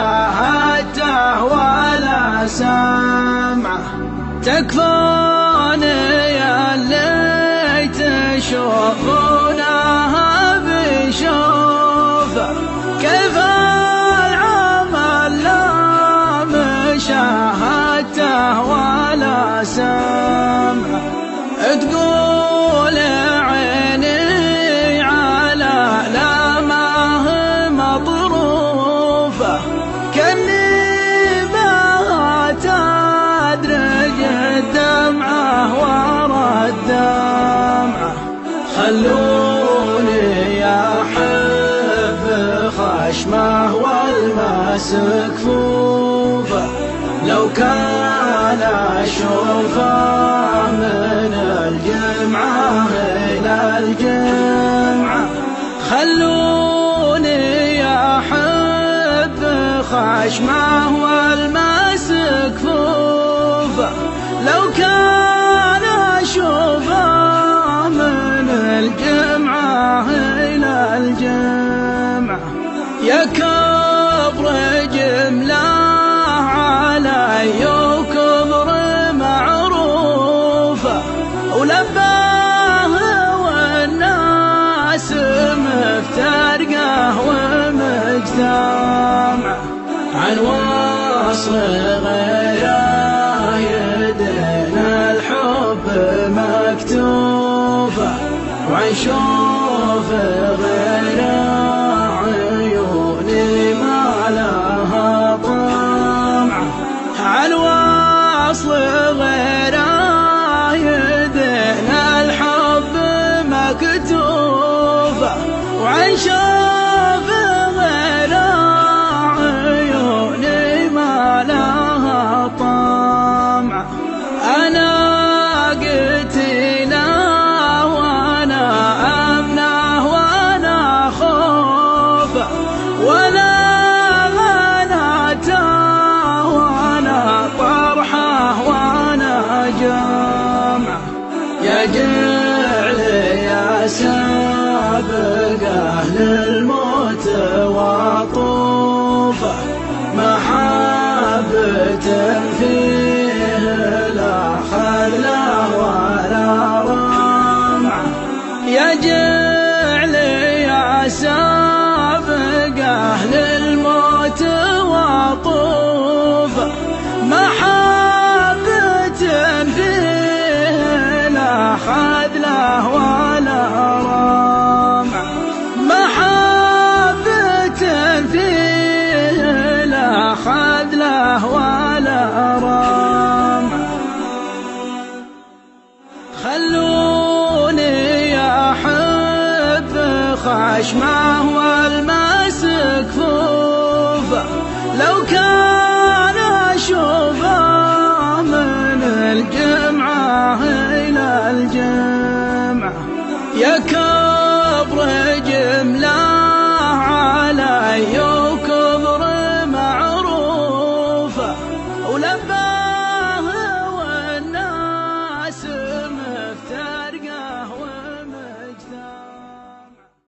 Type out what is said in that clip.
شاهدته ولا سمعه. تكفوني يا اللي تشوفونها بشوفه، كيف العمل لا مشاهدته ولا سمعه. تقول عيني على لا ما هي مطروفه، كني بها تدرج الدمعه ورا الدمعه. خلوني احب خشمه والمس كفوفه، لو كان اشوفه من الجمعه الى الجمعه. خلوني احب خشمه والمس كفوفه، لو كان اشوفه من الجمعه الى الجمعه. يا كبر جمله علي وكبر معروفه، ولباه والناس مفترقه ومجتمعه. عن وصل غيره يدين الحب مكتوبه، وعن شوف غيره عيوني ما لها طمعه. عن وصل غيره يدين الحب مكتوبه، وعن شوف غيره عيوني ما لها طمعه. أنا قتيله وأنا أمنه وأنا خوفه، ولا غناته وأنا طرحه وأنا جمعه. يا جعلي يا سابق أهل الموت وطوفه، محبة فيه لا خذله ولا رمعه. يا جعلي يا سابق أهل الموت وطوفه، محبة فيه لا خذله ولا رمعه. محبة فيه لا خذله ولا رمعه. خلوني احب خشمه والمس كفوفه، لو كان اشوفه من الجمعه الى الجمعه.